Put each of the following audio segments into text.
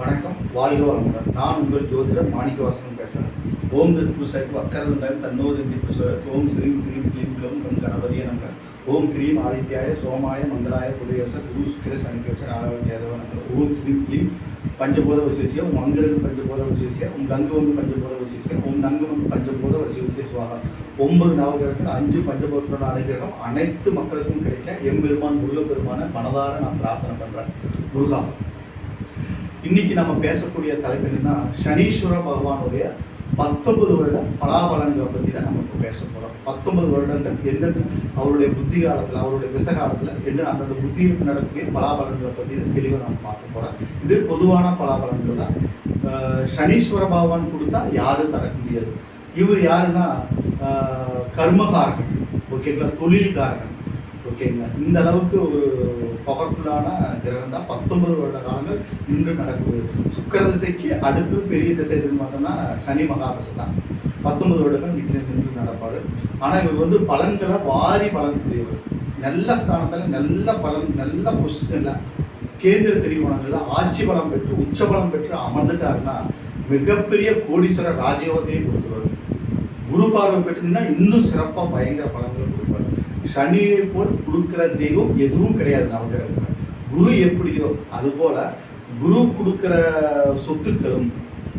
வணக்கம், வாழ்க வளமுடன். நான் உங்கள் ஜோதிடர் மாணிக்கவாசன் பேசுகிறேன். ஓம் திருப்பு சைக்கு அக்கரதண்டாயம் தன்னோதி திருப்பு ஓம் ஸ்ரீம் கிரீம் கிளீம் க்ளம் கம் கணபதிய நமக. ஓம் கிரீம் ஆதித்யாய சோமாய மங்களாய புதயச குரு சுக்கிர சனிக்கேச ஆரோக்கியதவ நமக. ஓம் ஸ்ரீம் கிளீம் பஞ்சபோத விசேஷிய ஓம் அங்கிருந்து பஞ்சபோத விசேஷிய ஓம் கங்கு வந்து பஞ்சபோத விசேஷிய ஓம் நங்கு வந்து பஞ்சபோத விசேஷவாக 9 நவகிரகங்கள் 5 பஞ்சபோதத்தோட அனுகிரகம் அனைத்து மக்களுக்கும் கிடைக்க எம்பெருமான் முருகப்பெருமான மனதார நான் பிரார்த்தனை பண்ணுறேன். முருகா, இன்னைக்கு நம்ம பேசக்கூடிய தலைப்பு என்னன்னா, சனீஸ்வர பகவானுடைய 19 வருட பலாபலன்களை பற்றி தான் நம்ம இப்போ பேச போகிறோம். 19 வருடங்கள் என்னென்ன அவருடைய புத்தி காலத்தில், அவருடைய திசை காலத்தில் என்ன அந்தந்த புத்தியில் நடக்கக்கூடிய பலாபலன்களை பற்றி தான் தெளிவாக நம்ம பார்க்க போகிறோம். இது பொதுவான பலாபலன்கள் தான். சனீஸ்வர பகவான் கொடுத்தா யாரும் தர முடியாது. இவர் யாருன்னா கர்மகாரகன், ஓகேங்களா, தொழில்காரகன், ஓகேங்களா. இந்த அளவுக்கு ஒரு பவர்ஃபுல்லான கிரகம் தான். 19 வருட காலங்கள் இன்று நடக்குது. சுக்கிர திசைக்கு அடுத்து பெரிய திசை எதுன்னு பார்த்தோம்னா சனி மகாதசை தான். 19 வருடங்கள் நின்று நடப்பாரு. ஆனால் இவர் வந்து பலன்களை வாரி பலன்கூடியவர். நல்ல ஸ்தானத்தில் நல்ல பலன், நல்ல பொசிஷனில் கேந்திர திரிகோணங்களில் ஆட்சி பலம் பெற்று உச்ச பலம் பெற்று அமர்ந்துட்டாருன்னா மிகப்பெரிய கோடீஸ்வர ராஜயோகத்தையே கொடுத்துருவார். குரு பார்வை பெற்றுன்னா இன்னும் சிறப்பாக பயங்கர பலன்களை கொடுப்பார். சனியை போல் கொடுக்குற தெய்வம் எதுவும் கிடையாது நவகிரகத்தில். குரு எப்படியோ அதுபோல குரு கொடுக்குற சொத்துக்களும்,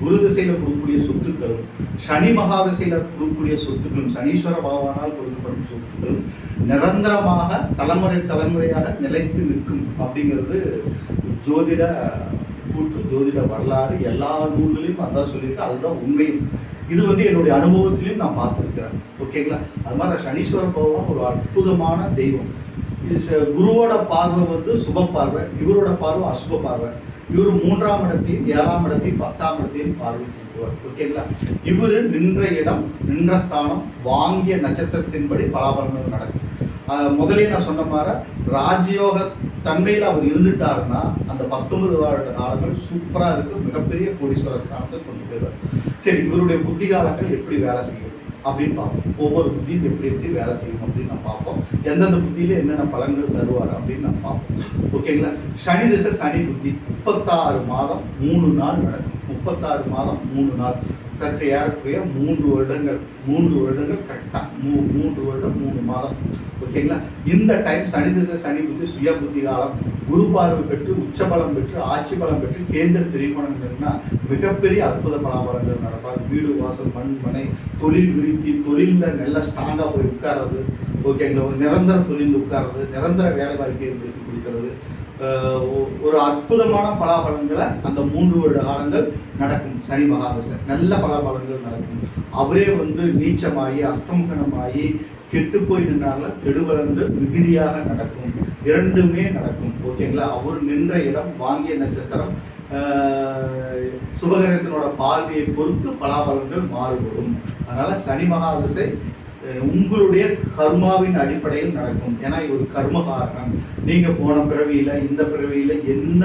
குரு திசையில் கொடுக்கக்கூடிய சொத்துக்களும், சனி மகாதிசையில் கொடுக்கக்கூடிய சொத்துக்களும், சனீஸ்வர பகவானால் கொடுக்கப்படும் சொத்துக்களும் நிரந்தரமாக தலைமுறை தலைமுறையாக நிலைத்து நிற்கும் அப்படிங்கிறது ஜோதிட கூற்று, ஜோதிட வரலாறு. எல்லா நூல்களையும் அதான் சொல்லியிருக்கு. அதுதான் உண்மையும். இது வந்து என்னுடைய அனுபவத்திலையும் நான் பார்த்துருக்கிறேன், ஓகேங்களா. அது மாதிரி சனீஸ்வர பகவான் ஒரு அற்புதமான தெய்வம். குருவோட பார்வை வந்து சுப பார்வை, இவரோட பார்வை அசுப பார்வை. இவர் 3ஆம் இடத்தையும் 7ஆம் இடத்தையும் 10ஆம் இடத்தையும் பார்வை செலுத்துவார், ஓகேங்களா. இவர் நின்ற இடம், நின்ற ஸ்தானம், வாங்கிய நட்சத்திரத்தின்படி பலாபலன்கள் நடக்கும். முதலே நான் சொன்ன மாதிரி ராஜயோக தன்மையில் அவர் இருந்துட்டாருன்னா அந்த 19 வருட காலங்கள் சூப்பராக இருக்கு. மிகப்பெரிய கோடீஸ்வர ஸ்தானத்தை கொண்டு போயிடுவார். சரி, இவருடைய புத்தி காலங்கள் எப்படி வேலை செய்யும் அப்படின்னு பார்ப்போம். ஒவ்வொரு புத்தியும் எப்படி எப்படி வேலை செய்யும் அப்படின்னு நான் பார்ப்போம். எந்தெந்த புத்தியில என்னென்ன பலன்கள் தருவார் அப்படின்னு நான் பார்ப்போம், ஓகேங்களா. சனி திசை சனி புத்தி 36 மாதம் 3 நாள் நடக்கும். 36 மாதம் 3 நாள் சற்று ஏறக்குறைய 3 வருடங்கள் கரெக்டாக 3 வருடம் 3 மாதம், ஓகேங்களா. இந்த டைம் சனி திசை சனி புத்தி சுய புத்தி காலம். குரு பார்வை பெற்று உச்ச பலம் பெற்று ஆட்சி பலம் பெற்று கேந்திர திரிகோணங்கள்னா மிகப்பெரிய அற்புத பலாபலங்கள் நடப்பார். வீடு வாசல் மண் மனை தொழில் விருத்தி, தொழிலில் நல்ல ஸ்ட்ராங்காக போய் உட்கார்றது, ஓகேங்களா. ஒரு நிரந்தர தொழில் உட்கார்றது, நிரந்தர வேலை வாய்ப்பை கொடுக்கிறது. ஒரு அற்புதமான பலாபலன்களை அந்த 3 வருட காலங்கள் நடக்கும். சனி மகாதசை நல்ல பலாபலன்கள் நடக்கும். அவரே வந்து நீச்சமாகி அஸ்தமனமாகி கெட்டு போய் நின்றாலும் கெடுபலன்கள் மிகுதியாக நடக்கும். இரண்டுமே நடக்கும், ஓகேங்களா. அவர் நின்ற இடம், வாங்கிய நட்சத்திரம், சுபகிரகத்தினோட பார்வையை பொறுத்து பலாபலன்கள் மாறுபடும். அதனால சனி மகாதசை உங்களுடைய கர்மாவின் அடிப்படையில் நடக்கும். ஏன்னா இது ஒரு கர்மகாரகம். நீங்க போன பிறவியில இந்த பிறவியில என்ன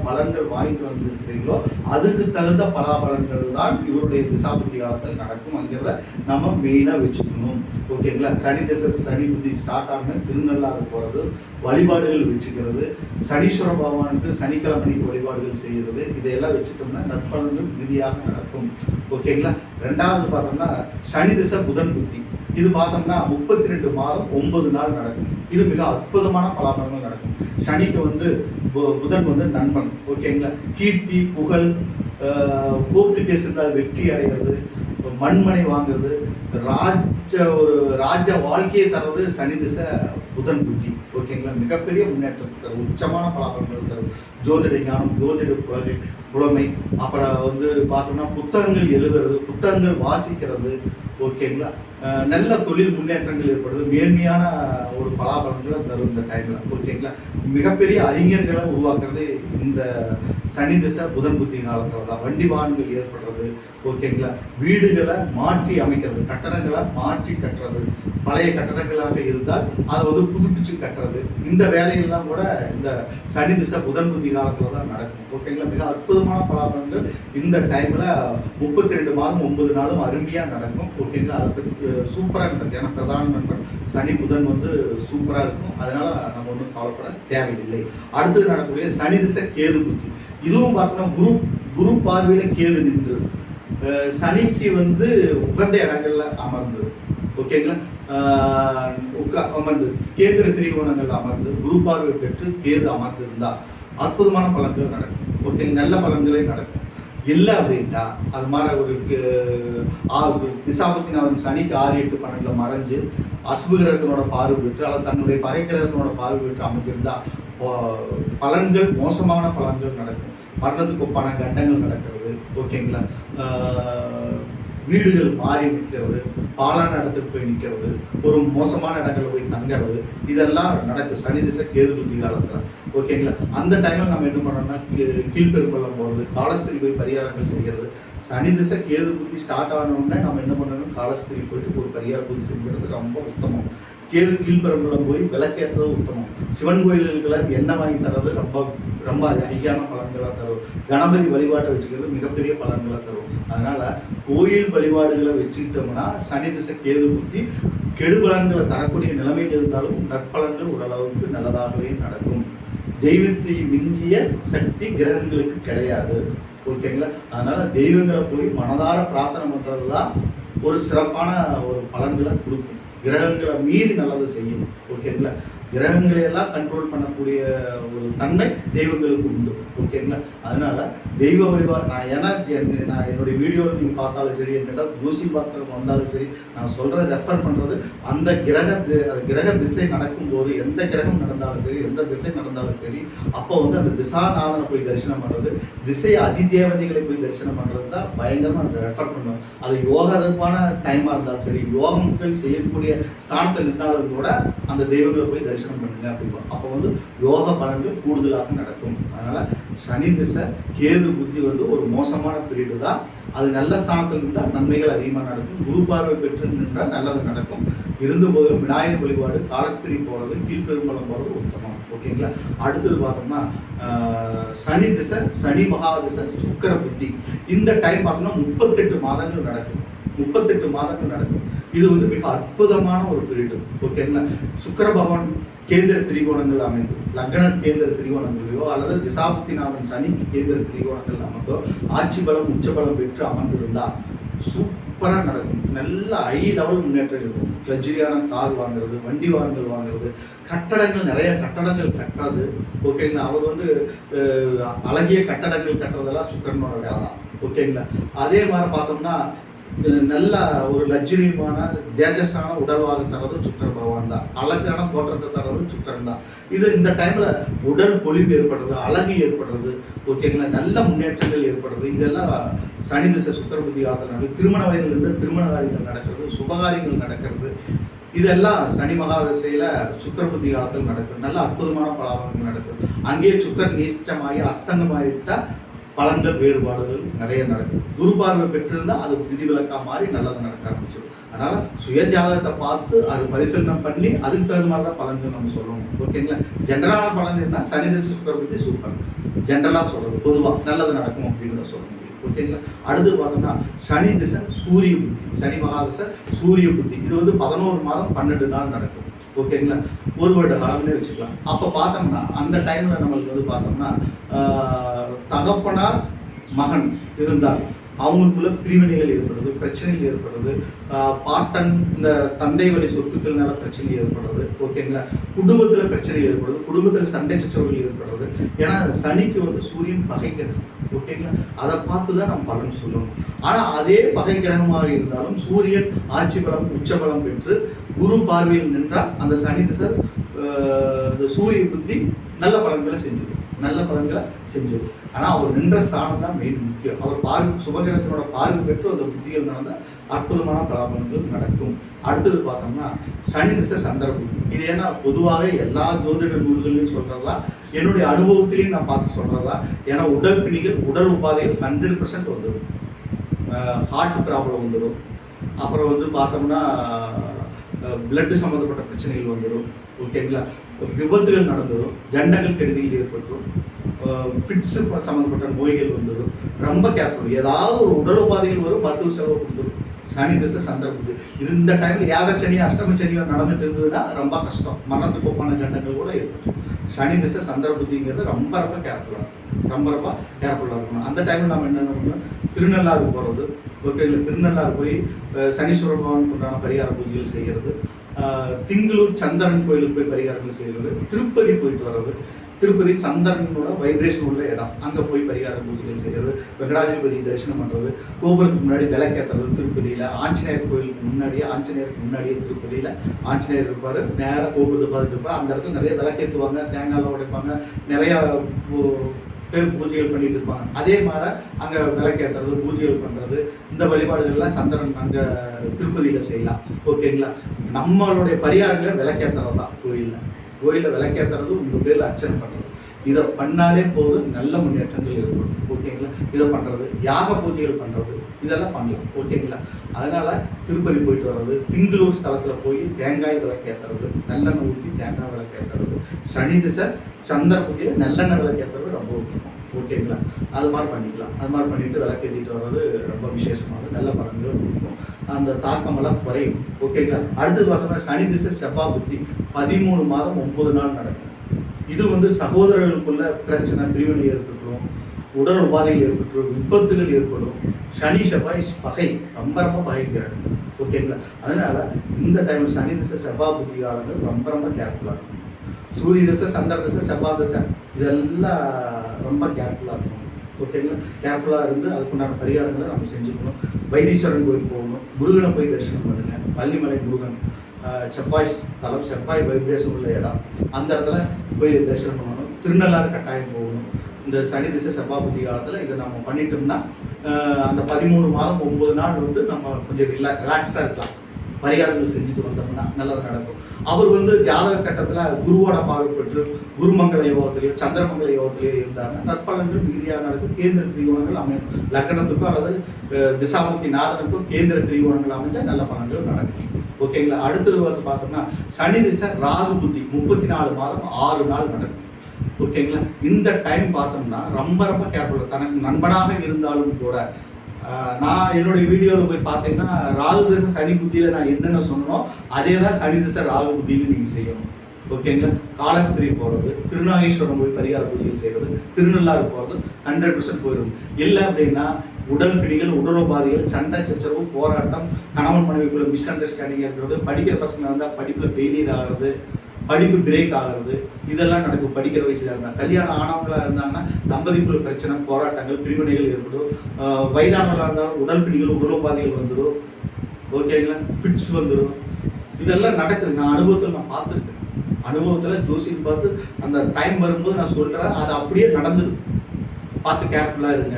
பலன்கள் வாங்கிட்டு வந்திருக்கிறீங்களோ அதுக்கு தகுந்த பலாபலன்கள் தான் இவருடைய திசாபுத்தி காலத்தில் நடக்கும். அங்கிறத நம்ம மெயினா வச்சுக்கணும், ஓகேங்களா. சனி திசை சனி புத்தி ஸ்டார்ட் ஆன திருநள்ளாறு போறது, வழிபாடுகள் வச்சுக்கிறது, சனீஸ்வர பகவானுக்கு சனிக்கிழமைக்கு வழிபாடுகள் செய்கிறது, இதையெல்லாம் வச்சுட்டோம்னா நற்பலன்கள் மிகுதியாக நடக்கும், ஓகேங்களா. 2வது பார்த்தோம்னா சனி திசை புதன் புத்தி. இது பார்த்தோம்னா 32 மாதம் 9 நாள் நடக்கும். இது மிக அற்புதமான பலாபலன்கள் நடக்கும். சனிக்கு வந்து புதன் வந்து நண்பன், ஓகேங்களா. கீர்த்தி புகழ், கோர்ட்டு கேஸ் இருந்தால் வெற்றி அடைகிறது, மண்மனை வாங்குறது, ராஜ வாழ்க்கையை தர்றது சனி திசை புதன் புத்தி, ஓகேங்களா. மிகப்பெரிய முன்னேற்றத்தை தரும், உச்சமான பலாபலன்கள் தரும். ஜோதிட ஞானம், ஜோதிட புலமை, அப்புறம் வந்து பார்த்தோம்னா புத்தகங்கள் எழுதுறது, புத்தகங்கள் வாசிக்கிறது, ஓகேங்களா. நல்ல தொழில் முன்னேற்றங்கள் ஏற்படுது. மேன்மையான ஒரு பலாபலன்களை தரும் இந்த டைமில், ஓகேங்களா. மிகப்பெரிய அறிஞர்களை உருவாக்குறது இந்த சனி திசை புதன் புத்தி காலத்தில் தான். வண்டி வாகனங்கள் ஏற்படுறது, ஓகேங்களா. வீடுகளை மாற்றி அமைக்கிறது, கட்டடங்களை மாற்றி கட்டுறது, பழைய கட்டடங்களாக இருந்தால் அதை வந்து புதுப்பிச்சு கட்டுறது, இந்த வேலைகள்லாம் கூட இந்த சனி திசை புதன் புத்தி காலத்தில் தான் நடக்கும், ஓகேங்களா. மிக அற்புதமான பலாபலன்கள் இந்த டைமில் 32 மாதம் 9 நாளும் அருமையாக நடக்கும், ஓகேங்களா. அதை பற்றி சூப்பராக நடக்கும். ஏன்னா பிரதான நண்பன் சனி புதன் வந்து சூப்பராக இருக்கும். அதனால நம்ம ஒன்றும் கவலைப்பட தேவையில்லை. அடுத்தது நடக்கக்கூடிய சனி திசை கேது புத்தி. இதுவும் பார்த்தோம்னா குரு பார்வையில் கேது நின்று சனிக்கு வந்து உகந்த இடங்கள்ல அமர்ந்து, ஓகேங்களா, அமர்ந்து கேந்திர திரிகோணங்கள் அமர்ந்து குரு பார்வை பெற்று கேது அமர்ந்து இருந்தா அற்புதமான பலன்கள் நடக்கும். ஓகே, நல்ல பலன்களே நடக்கும். இல்லை அப்படின்ட்டா அது மாதிரி ஒரு திசாபத்தினாதன் சனிக்கு 6, 8, 12 மறைஞ்சு அசுப கிரகத்தினோட பார்வை பெற்று அல்லது தன்னுடைய பகை கிரகத்தினோட பார்வை பெற்று அமைஞ்சிருந்தா பலன்கள் மோசமான பலன்கள் நடக்கும். மரணத்துக்கு ஒப்பான கண்டங்கள் நடக்கிறது, ஓகேங்களா, வீடுகள் மாறி நிற்கிறது, பாலான இடத்துக்கு போய் நிற்கிறது, ஒரு மோசமான இடங்களில் போய் தங்கிறது, இதெல்லாம் நடக்கும் சனி திசை கேது புத்தி காலத்தில். ஓகேங்களா, அந்த டைமில் நம்ம என்ன பண்ணோம்னா கீழ்பெரும்பள்ளம் போகிறது, காலஸ்திரி போய் பரிகாரங்கள் செய்கிறது. சனி திசை கேது புத்தி ஸ்டார்ட் ஆனோடனே நம்ம என்ன பண்ணணும், காலஸ்திரி போயிட்டு ஒரு பரிகார பூஜை செஞ்சுறது ரொம்ப உத்தமம். கேது கீழ்பெரும்பள்ளம் போய் விளக்கேற்றது உத்தமம். சிவன் கோயில்களுக்கு எண்ணெய் வாங்கி தர்றது ரொம்ப ரொம்ப ஐயான பலன்களாக தரும். கணபதி வழிபாட்டை வச்சுக்கிறது மிகப்பெரிய பலன்களாக தரும். அதனால கோயில் வழிபாடுகளை வச்சுக்கிட்டோம்னா சனி திசை கேது புத்தி கெடுபலன்களை தரக்கூடிய நிலைமையில் இருந்தாலும் நற்பலன்கள் ஓரளவுக்கு நல்லதாகவே நடக்கும். தெய்வத்தை மிஞ்சிய சக்தி கிரகங்களுக்கு கிடையாது. ஓகேங்களா, அதனால தெய்வங்களை போய் மனதார பிரார்த்தனை பண்றது தான் ஒரு சிறப்பான ஒரு பலன்களை கொடுக்கும். கிரகங்களை மீறி நல்லது செய்யும். ஓகேங்களா, கிரகங்களை எல்லாம் கண்ட்ரோல் பண்ணக்கூடிய ஒரு தன்மை தெய்வங்களுக்கு உண்டு. ஓகேங்களா, அதனால தெய்வ வழிபாடு நான் என்னுடைய வீடியோவில் நீங்கள் பார்த்தாலும் சரி, என்னோட ஜோசி பாத்திரம் வந்தாலும் சரி, நான் சொல்கிறத ரெஃபர் பண்ணுறது அந்த கிரக திசை நடக்கும்போது எந்த கிரகம் நடந்தாலும் சரி, எந்த திசை நடந்தாலும் சரி, அப்போ வந்து அந்த திசாநாதனை போய் தரிசனம் பண்ணுறது, திசை அதிதேவதைகளை போய் தரிசனம் பண்ணுறது தான் பயங்கரமாக நான் ரெஃபர் பண்ணுவேன். அது யோகாதமான டைமாக இருந்தாலும் சரி, யோகங்கள் செய்யக்கூடிய ஸ்தானத்தில் நின்றாலும் கூட அந்த தெய்வங்களை போய் தரிசனம் பண்ணுங்க அப்படின்போம். அப்போ வந்து யோக பலன்கள் கூடுதலாக நடக்கும். அதனால சனி திசை கேது புத்தி வந்து ஒரு மோசமான பீரியடு தான். அது நல்ல ஸ்தானத்தில் நின்றால் நன்மைகள் அதிகமாக நடக்கும். குரு பார்வை பெற்று நின்றால் நல்லது நடக்கும். இருந்தபோதும் விநாயகர் வழிபாடு, காலஸ்திரி போகிறது, கீழ்பெரும்பலம் போகிறது உத்தமம். ஓகேங்களா, அடுத்தது பார்த்தோம்னா சனி திசை, சனி மகா திசை, சுக்கிர புத்தி. இந்த டைம் பார்த்தோம்னா 38 மாதங்கள் நடக்கும். 38 மாதங்கள் நடக்கும். இது வந்து மிக அற்புதமான ஒரு பீரியடு. ஓகேங்களா, சுக்கிர பகவான் கேந்திர திரிகோணங்கள் அமைந்து லக்ன கேந்திர திரிகோணங்களையோ அல்லது திசாபுத்திநாதன் சனிக்கு கேந்திர திரிகோணங்கள் அமைந்தோ ஆட்சி பலம் உச்ச பலம் பெற்று அமர்ந்திருந்தா சூப்பராக நடக்கும். நல்ல ஹை லெவல் முன்னேற்றம் இருக்கும். லக்ஸரியான கார் வாங்குறது, வண்டி வாங்குறது, கட்டடங்கள், நிறைய கட்டடங்கள் கட்டுறது. ஓகேங்களா, அவர் வந்து அழகிய கட்டடங்கள் கட்டுறதெல்லாம் சுக்கிரனோட வேலை தான். ஓகேங்களா, அதே மாதிரி பார்த்தோம்னா நல்ல ஒரு லக்ஸரியமான தேஜஸான உடல்வாக தர்றது சுக்கிர பகவான் தான். அழகான தோற்றத்தை தர்றது சுக்கிரன் தான். இது இந்த டைம்ல உடல் பொலிவு ஏற்படுறது, அழகு ஏற்படுறது, ஓகேங்களா, நல்ல முன்னேற்றங்கள் ஏற்படுறது, இதெல்லாம் சனி திசை சுக்கிர புத்தி காலத்தில் நடக்கும். திருமண வயதிலிருந்து திருமண காரியங்கள் நடக்கிறது, சுபகாரியங்கள் நடக்கிறது, இதெல்லாம் சனி மகா திசையில சுக்கிர புத்தி காலத்தில் நடக்கும். நல்ல அற்புதமான பலாபலங்கள் நடக்கும். அங்கேயே சுக்கிரன் நீச்சமாகி அஸ்தங்கமாயிட்டா பலன்கள் வேறுபாடுகள் நிறைய நடக்கும். குரு பார்வை பெற்றிருந்தால் அது விதிவிலக்கா மாறி நல்லது நடக்க ஆரம்பிச்சிடும். அதனால சுய ஜாதகத்தை பார்த்து அது பரிசீலனை பண்ணி அதுக்கு தகுந்த மாதிரி தான் பலன்கள் நம்ம சொல்லணும். ஓகேங்களா, ஜென்ரலான பலன் என்ன, சனி திசை சுக்கிர புத்தி சூப்பர், ஜென்ரலாக சொல்றது பொதுவாக நல்லது நடக்கும் அப்படின்னு சொல்ல முடியும். ஓகேங்களா, அடுத்து பார்த்தோம்னா சனி திசை சூரிய புத்தி, சனி மகா திசை சூரிய புத்தி. இது வந்து 11 மாதம் 12 நாள் நடக்கும். ஓகேங்களா, ஒரு வருட காலம்னே வச்சுக்கலாம். அப்போ பார்த்தோம்னா அந்த டைமில் நம்மளுக்கு வந்து பார்த்தோம்னா தகப்பனார் மகன் இருந்தால் அவங்களுக்குள்ள பிரிவினைகள் ஏற்படுறது, பிரச்சனைகள் ஏற்படுறது, பாட்டன் இந்த தந்தை வழி சொத்துக்கள்னால பிரச்சனை ஏற்படுறது. ஓகேங்களா, குடும்பத்தில் பிரச்சனை ஏற்படுறது, குடும்பத்தில் சண்டை சச்சரவுகள் ஏற்படுறது. ஏன்னா சனிக்கு வந்து சூரியன் பகை கிரகம். ஓகேங்களா, அதை பார்த்து தான் நம்ம பலன் சொல்லணும். ஆனால் அதே பகை கிரகமாக இருந்தாலும் சூரியன் ஆட்சி பலம் உச்ச பலம் பெற்று குரு பார்வையில் நின்றால் அந்த சனி திசை சூரிய புத்தி நல்ல பலன்களை செஞ்சிடும். ஆனால் அவர் நின்ற ஸ்தானம் தான் மெயின் முக்கியம். அவர் பார்வை சுபகிரகத்தினோட பார்வை பெற்று அந்த புத்திகள் நடந்தால் அற்புதமான பலாபலன்கள் நடக்கும். அடுத்தது பார்த்தோம்னா சனி திசை சந்திர புத்தி. இது ஏன்னா பொதுவாகவே எல்லா ஜோதிட நூல்களையும் சொல்றதா, என்னுடைய அனுபவத்திலையும் நான் பார்த்து சொல்றதா. ஏன்னா உடல் பிணிகள், உடல் உபாதைகள் 100% வந்துடும். ஹார்ட் ப்ராப்ளம் வந்துடும். அப்புறம் வந்து பார்த்தோம்னா பிளட்டு சம்மந்தப்பட்ட பிரச்சனைகள் வந்துடும். ஓகேங்களா, விபத்துகள் நடந்துடும், கண்டங்கள் கெடுதிகள் ஏற்பட்டுரும், ஃபிட்ஸ் சம்மந்தப்பட்ட நோய்கள் வந்துடும். ரொம்ப கேர்ஃபுல். ஏதாவது ஒரு உடல் உபாதைகள் வரும், மருத்துவ செலவு கொடுத்துரும். சனி திசை சந்திர புத்தி. இது இந்த டைமில் ஏகச்சனியோ அஷ்டமச்சனியோ நடந்துட்டு இருந்ததுன்னா ரொம்ப கஷ்டம். மரணத்துக்கு ஒப்பான கண்டங்கள் கூட ஏற்படும். சனி திசை சந்திர புத்திங்கிறது ரொம்ப கேர்ஃபுல்லாக இருக்கும். ரொம்ப ரொம்ப கேர்ஃபுல்லாக இருக்கணும். அந்த டைமில் நம்ம என்ன பண்ணணும், திருநள்ளாறு போகிறது. ஓகே, இல்லை திருநள்ளாறு போய் சனீஸ்வர பகவானுக்கு உண்டான பரிகார பூஜைகள் செய்கிறது, திங்களூர் சந்திரன் கோயிலுக்கு போய் பரிகாரங்கள் செய்கிறது, திருப்பதி போயிட்டு வர்றது. திருப்பதி சந்திரனோட வைப்ரேஷன் உள்ள இடம், அங்கே போய் பரிகார பூஜைகள் செய்கிறது, வெங்கடாஜலபதி தரிசனம் பண்ணுறது, கோபுரத்துக்கு முன்னாடி விளக்கேற்றுறது திருப்பதியில், ஆஞ்சநேயர் கோயிலுக்கு முன்னாடியே திருப்பதியில் ஆஞ்சநேயர் இருப்பார், நேராக கோபுரத்தை பார்த்துட்டு இருப்பார். அந்த இடத்துல நிறைய விளக்கேற்றுவாங்க, தேங்காய்லாம் உடைப்பாங்க, நிறையா பேர் பூஜைகள் பண்ணிட்டு இருப்பாங்க. அதே மாதிரி அங்கே விளக்கேற்றுறது, பூஜைகள் பண்ணுறது, இந்த வழிபாடுகள்லாம் சந்திரன் அங்கே திருப்பதியில் செய்யலாம். ஓகேங்களா, நம்மளுடைய பரிகாரங்களை விளக்கேற்றுறது தான் கோயிலில் விளக்கேற்றுறது, உங்கள் பேரில் அர்ச்சனை பண்ணுறது, இதை பண்ணாலே போதும் நல்ல முன்னேற்றங்கள் ஏற்படும். ஓகேங்களா, இதை பண்ணுறது, யாக பூஜைகள் பண்ணுறது, இதெல்லாம் பண்ணலாம். ஓகேங்களா, அதனால் திருப்பதி போயிட்டு வர்றது, திங்களூர் ஸ்தலத்தில் போய் தேங்காய் விளக்கேற்றுறது, நல்லெண்ணெய் ஊற்றி தேங்காய் விளக்கேற்றுறது, சனி திசை சந்திர பூஜையில் நல்லெண்ணெய் விளக்கேற்றுறது ரொம்ப முக்கியம். ஓகேங்களா, அது மாதிரி பண்ணிக்கலாம். அது மாதிரி பண்ணிட்டு விளக்கேற்றிட்டு வர்றது ரொம்ப விசேஷமானது, நல்ல பலன்கள் கொடுக்கும், அந்த தாக்கமெல்லாம் குறையும். ஓகேங்களா, அடுத்தது பார்த்தோம்னா சனி திசை செவ்வாய் புத்தி 13 மாதம் 9 நாள் நடக்கும். இது சகோதரர்களுக்குள்ள பிரச்சனை, பிரிவினை ஏற்பட்டுரும், உடல் உபாதைகள் ஏற்பட்டுரும், விபத்துகள் ஏற்படும். சனி செவ்வாய் பகை, ரொம்ப ரொம்ப பகைக்கிறாங்க. ஓகேங்களா, அதனால இந்த டைமில் சனி திசை செவ்வாய் புத்தி காலங்கள் ரொம்ப ரொம்ப கேர்ஃபுல்லாக இருக்கும். சூரிய திசை, சந்திர திசை, செவ்வாய் திசை, இதெல்லாம் ரொம்ப கேர்ஃபுல்லாக இருக்கணும். ஓகேங்களா, கேர்ஃபுல்லாக இருந்து அதுக்குண்டான பரிகாரங்களை நம்ம செஞ்சுக்கணும். வைத்தீஸ்வரன் கோயில் போகணும், முருகனை போய் தரிசனம் பண்ணுங்க, வள்ளிமலை முருகன், செவ்வாய் ஸ்தலம், செவ்வாய் வைப்ரேஷன் உள்ள இடம், அந்த இடத்துல போய் தரிசனம் பண்ணணும். திருநள்ளாறு கட்டாயம் போகணும். இந்த சனி திசை செவ்வாய் புத்தி காலத்தில் இதை நம்ம பண்ணிட்டோம்னா அந்த 13 மாதம் 9 நாள் நம்ம கொஞ்சம் ரிலாக்ஸாக இருக்கலாம். பரிகாரங்கள் செஞ்சுட்டு வந்தோம்னா நல்லது நடக்கும். அவர் ஜாதக கட்டத்தில் குருவோட பார்வை பெற்று குருமங்கல யோகத்திலேயோ சந்திரமங்கல யோகத்திலேயோ இருந்தாருன்னா நற்பலன்கள் மிகுதியாக நடக்கும். கேந்திர திரிகோணங்கள் அமையும், லக்னத்துக்கோ அல்லது திசாபுத்தி நாதனுக்கோ கேந்திர திரிகோணங்கள் அமைஞ்சால் நல்ல பலன்கள் நடக்கும். ஓகேங்களா, அடுத்தது பார்த்தோம்னா சனி திசை ராகு புத்தி 34 மாதம் 6 நாள் நடக்கும். ஓகேங்களா, இந்த டைம் பார்த்தோம்னா ரொம்ப ரொம்ப கேர்ஃபுல்லாக, தனக்கு நண்பனாக இருந்தாலும் கூட நான் என்னுடைய வீடியோவில் போய் பார்த்தீங்கன்னா ராகு திசை சனி புத்தியில் நான் என்னென்ன சொன்னோம் அதே தான் சனி திசை ராகு புத்தியில் நீங்கள் செய்யணும். ஓகேங்களா, காலஸ்திரி போகிறது, திருநாகேஸ்வரம் போய் பரிகார பூஜைகள் செய்கிறது, திருநள்ளாறு போகிறது 100% போயிடும். இல்லை அப்படின்னா உடல் பிடிகள், உடலுபாதைகள், சண்டை சச்சரவு, போராட்டம், கணவன் மனைவிக்குள்ள மிஸ் அண்டர்ஸ்டாண்டிங் இருக்கிறது, படிக்கிற பசங்க இருந்தால் படிப்பில் ஃபெயிலியர் ஆகிறது, படிப்பு பிரேக் ஆகிறது, இதெல்லாம் நடக்கும். படிக்கிற வயசுல இருந்தால், கல்யாணம் ஆனவங்களாக இருந்தாங்கன்னா தம்பதிக்குள்ள பிரச்சனை, போராட்டங்கள், பிரிவினைகள் ஏற்படும். வயதானவர்களாக இருந்தாலும் உடல் பிடிகள், உடலுபாதைகள் வந்துடும். ஓகேங்களா, ஃபிட்ஸ் வந்துடும். இதெல்லாம் நடக்குது. நான் அனுபவத்தில் பார்த்துருக்கேன். அனுபவத்தில் ஜோசியம் பார்த்து அந்த டைம் வரும்போது நான் சொல்கிறேன், அது அப்படியே நடந்துடும். பார்த்து கேர்ஃபுல்லாக இருங்க.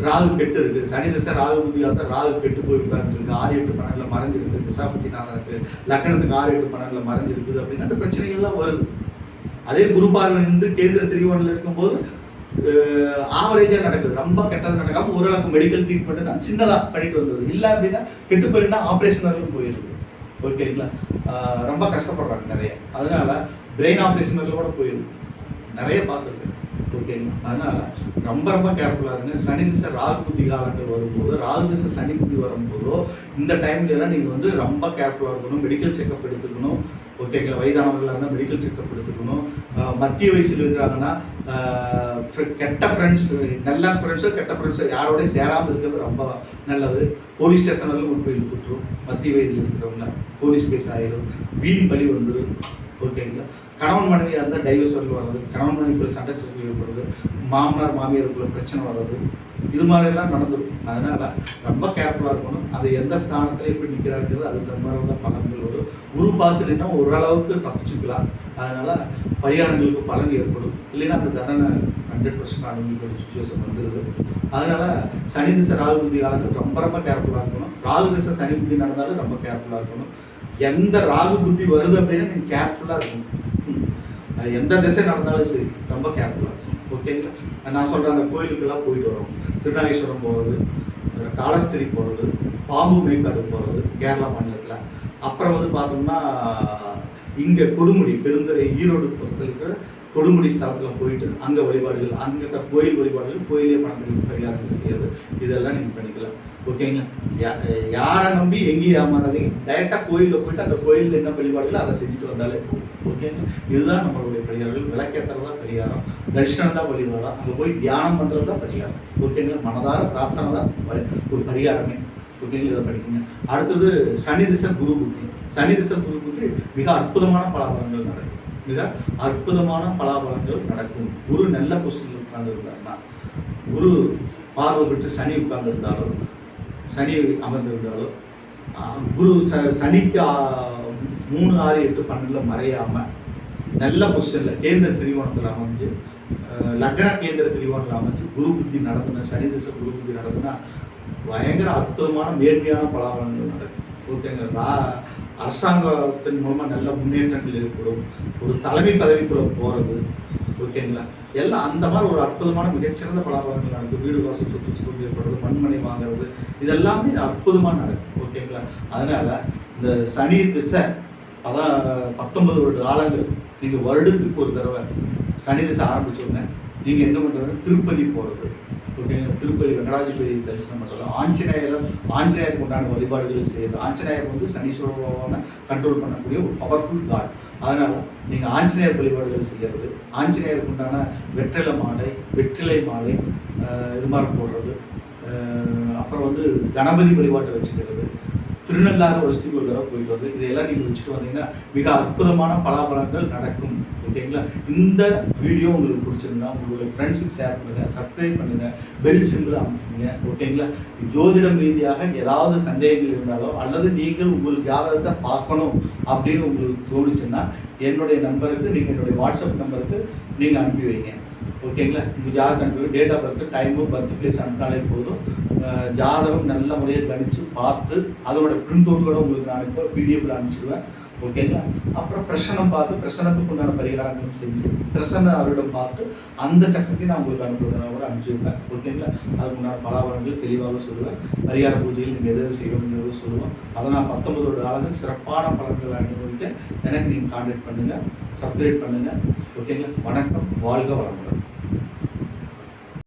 ராகு கெட்டு இருக்குது, சனி திசை ராகு புத்தியாக ராகு கெட்டு போய் உட்கார்ந்துருக்கு, 6-8 பன்னெண்டில் மறைஞ்சிருக்கு, திசாபுத்தி நாதனுக்கு லக்னத்துக்கு 6-8 பன்னெண்டில் மறைஞ்சிருக்குது அப்படின்னா அந்த பிரச்சனைகள்லாம் வருது. அதே குருபாரில் நின்று கேந்திர திரிகோணத்தில் இருக்கும்போது ஆவரேஜாக நடக்குது, ரொம்ப கெட்டது நடக்காமல் ஓரளவுக்கு மெடிக்கல் ட்ரீட்மெண்ட்னா சின்னதாக பண்ணிட்டு வந்தது. இல்லை அப்படின்னா கெட்டு போயிருந்தா ஆப்ரேஷன் வரைக்கும் போயிருக்கு. ஓகேங்களா, ரொம்ப கஷ்டப்படுறாங்க நிறைய. அதனால பிரெயின் ஆப்ரேஷன் கூட போயிருக்கு, நிறைய பார்த்துருக்கு. ஓகேங்களா, அதனால ரொம்ப ரொம்ப கேர்ஃபுல்லாக இருங்க. சனி திசை ராகு புத்தி காலங்கள் வரும்போது, ராகு திசை சனி புத்தி வரும்போதோ இந்த டைம்லாம் நீங்கள் ரொம்ப கேர்ஃபுல்லாக இருக்கணும். மெடிக்கல் செக்அப் எடுத்துக்கணும். ஓகேங்களா, வயதானவர்களாக இருந்தால் மெடிக்கல் செக்அப் எடுத்துக்கணும். மத்திய வயசில் இருக்கிறாங்கன்னா கெட்ட ஃப்ரெண்ட்ஸ், நல்ல ஃப்ரெண்ட்ஸோ கெட்ட ஃப்ரெண்ட்ஸோ யாரோடய சேராமல் இருக்கிறது ரொம்ப நல்லது. போலீஸ் ஸ்டேஷனில் கொண்டு போய் இழுத்துட்டுரும். மத்திய வயதில் இருக்கிறவங்க போலீஸ் கேஸ் ஆகிடும், வீண் பலி வந்துடும். ஓகேங்களா, கணவன் மனைவியாக இருந்தால் டைவர்ஸ் வர்றது, கணவன் மனைவிக்குள்ள சண்டை சச்சரவு ஏற்படுறது, மாமனார் மாமியாருக்குள்ள பிரச்சனை வர்றது, இது மாதிரிலாம் நடந்துடும். அதனால் ரொம்ப கேர்ஃபுல்லாக இருக்கணும். அது எந்த ஸ்தானத்தில் எப்படி நிற்கிறாங்கிறது அதுக்கு தகுந்த மாதிரி தான் பலன்கள் வரும். குரு பார்த்துட்டுன்னா ஓரளவுக்கு தப்பிச்சுக்கலாம். அதனால் பரிகாரங்களுக்கு பலன் ஏற்படும். இல்லைன்னா அந்த தண்டனை 100% அனுபவிக்கிற சுச்சுவேஷன் வந்துடுது. அதனால் சனி திசை ராகு புத்தி காலத்தில் ரொம்ப ரொம்ப கேர்ஃபுல்லாக இருக்கணும். ராகு திசை சனி புத்தி நடந்தாலும் ரொம்ப கேர்ஃபுல்லாக இருக்கணும். எந்த ராகு புத்தி வருது அப்படின்னா நீங்கள் கேர்ஃபுல்லாக இருக்கணும். எந்த திசை நடந்தாலும் சரி ரொம்ப கேர்ஃபுல்லாக இருக்கும். ஓகேங்களா, நான் சொல்கிறேன், அந்த கோயிலுக்கெல்லாம் போயிட்டு வரோம். திருநாகேஸ்வரம் போகிறது, காலஸ்திரி போகிறது, பாம்பு மேற்காடு போகிறது கேரளா மாநிலத்தில். அப்புறம் பார்த்தோம்னா இங்கே கொடுமுடி பெருந்துறை ஈரோடு பக்கத்தில் இருக்கிற கொடுமுடி ஸ்தலத்தில் போயிட்டு அங்கே வழிபாடுகள், அங்கே கோயில் வழிபாடுகள், கோயிலே பணங்கள் பரிகாரங்கள் செய்யறது, இதெல்லாம் நீங்கள் பண்ணிக்கலாம். ஓகேங்களா? யாரை நம்பி எங்கேயும் ஏமாறாதீங்க. டைரெக்டாக கோயிலில் போயிட்டு அந்த கோயிலில் என்ன வழிபாடுகளோ அதை செஞ்சுட்டு வந்தாலே போதும். ஓகேங்களா? இதுதான் நம்மளுடைய பரிகாரங்கள். விளக்கேற்றுறது தான் பரிகாரம், தரிசனம் தான் வழிபாடம், அங்கே போய் தியானம் பண்ணுறது தான் பரிகாரம். ஓகேங்களா? மனதார பிரார்த்தனை தான் ஒரு பரிகாரமே. ஓகேங்களா? இதை படிக்கங்க. அடுத்தது சனி திசை குரு புத்தி. சனி திசை குரு புத்தி மிக அற்புதமான பலாபலங்கள் நடக்கும். மிக அற்புதமான பலாபலங்கள் நடக்கும். குரு நல்ல பொசிஷனில் உட்கார்ந்து இருந்தாருன்னா, குரு பார்வை பெற்று சனி உட்கார்ந்து இருந்தாலும், சனி அமர்ந்திருந்தாலும், குரு சனிக்கு 3, 6, 8, 12 மறையாமல் நல்ல பொசிஷனில் கேந்திர திரிகோணத்தில் அமைஞ்சு, லக்ன கேந்திர திரிகோணத்தில் அமைஞ்சு குரு புத்தி நடந்துன்னா, சனி திசை குரு புத்தி நடந்துன்னா பயங்கர அற்புதமான மேன்மையான பலாபலங்கள் நடக்கும். ஓகேங்களா? அரசாங்கத்தின் மூலமாக நல்ல முன்னேற்றங்கள் ஏற்படும். ஒரு தலைமை பதவிக்குள்ள போகிறது. ஓகேங்களா? எல்லாம் அந்த மாதிரி ஒரு அற்புதமான மிகச்சிறந்த பலாபலங்கள் நடக்கும். வீடு வாசல் சொத்து சுகம் ஏற்படுறது, மண்மனை வாங்குறது, இதெல்லாமே அற்புதமாக நடக்கும். ஓகேங்களா? அதனால இந்த சனி திசை 19 வருட காலங்கள் நீங்கள் வருடத்துக்கு ஒரு தடவை சனி திசை ஆரம்பிச்சோடனே நீங்கள் என்ன பண்ணுறது, திருப்பதி போகிறது. ஓகேங்களா? திருப்பதி வெங்கடாஜலபதி தரிசனம் பண்ணுறது, ஆஞ்சநேயருக்கு உண்டான வழிபாடுகள் செய்கிறது. ஆஞ்சநேயர் வந்து சனீஸ்வரனை கண்ட்ரோல் பண்ணக்கூடிய ஒரு பவர்ஃபுல் காட். அதனால் நீங்கள் ஆஞ்சநேயர் வழிபாடுகள் செய்கிறது, ஆஞ்சநேயருக்கு உண்டான வெற்றிலை மாலை இது மாதிரி போடுறது, அப்புறம் வந்து கணபதி வழிபாட்டை வச்சுக்கிறது, திருநள்ளாறு வருஷத்துக்கு ஒரு தடவை போயிட்டு வந்து இதையெல்லாம் நீங்கள் வச்சுட்டு வந்தீங்கன்னா மிக அற்புதமான பலாபலங்கள் நடக்கும். ஓகேங்களா? இந்த வீடியோ உங்களுக்கு பிடிச்சிருந்தா உங்களுடைய ஃப்ரெண்ட்ஸுக்கு ஷேர் பண்ணுங்கள், சப்ஸ்கிரைப் பண்ணுங்கள், பெல் சிம்பிள் அமைச்சுங்க. ஓகேங்களா? ஜோதிடம் ரீதியாக ஏதாவது சந்தேகங்கள் இருந்தாலோ அல்லது நீங்கள் உங்களுக்கு ஜாதகத்தை பார்க்கணும் அப்படின்னு உங்களுக்கு தோணுச்சுன்னா என்னுடைய நம்பருக்கு, நீங்கள் என்னுடைய வாட்ஸ்அப் நம்பருக்கு நீங்கள் அனுப்பி வைங்க. ஓகேங்களா? உங்கள் ஜாதகம் அனுப்பி date of birth, time, birth place அனுப்பினாலே போதும். ஜாதகம் நல்ல முறையை கணித்து பார்த்து அதோட பிரிண்ட் அவுட் கூட உங்களுக்கு நான் இப்போ பிடிஎஃப்ல அனுப்பிச்சிடுவேன். ஓகேங்களா? அப்புறம் பிரசனம் பார்த்து பிரசனத்துக்கு உண்டான பரிகாரங்களும் செஞ்சு பிரசன்ன அவரிடம் பார்த்து அந்த சக்கரத்தையும் நான் உங்களுக்கு அனுப்புறதுனா கூட அனுப்பிச்சிருப்பேன். ஓகேங்களா? அதுக்கு உண்டான பலாபலங்கள் தெளிவாக சொல்லுவேன். பரிகார பூஜையில் நீங்கள் எது செய்யணுங்கிறது சொல்லுவோம். அதை நான் 19 வருட காலங்கள் சிறப்பான பலன்கள் அனுபவிக்க எனக்கு நீங்கள் கான்டாக்ட் பண்ணுங்கள், சப்ஸ்கிரைப் பண்ணுங்கள். ஓகேங்களா? வணக்கம், வாழ்க வளமுடன்.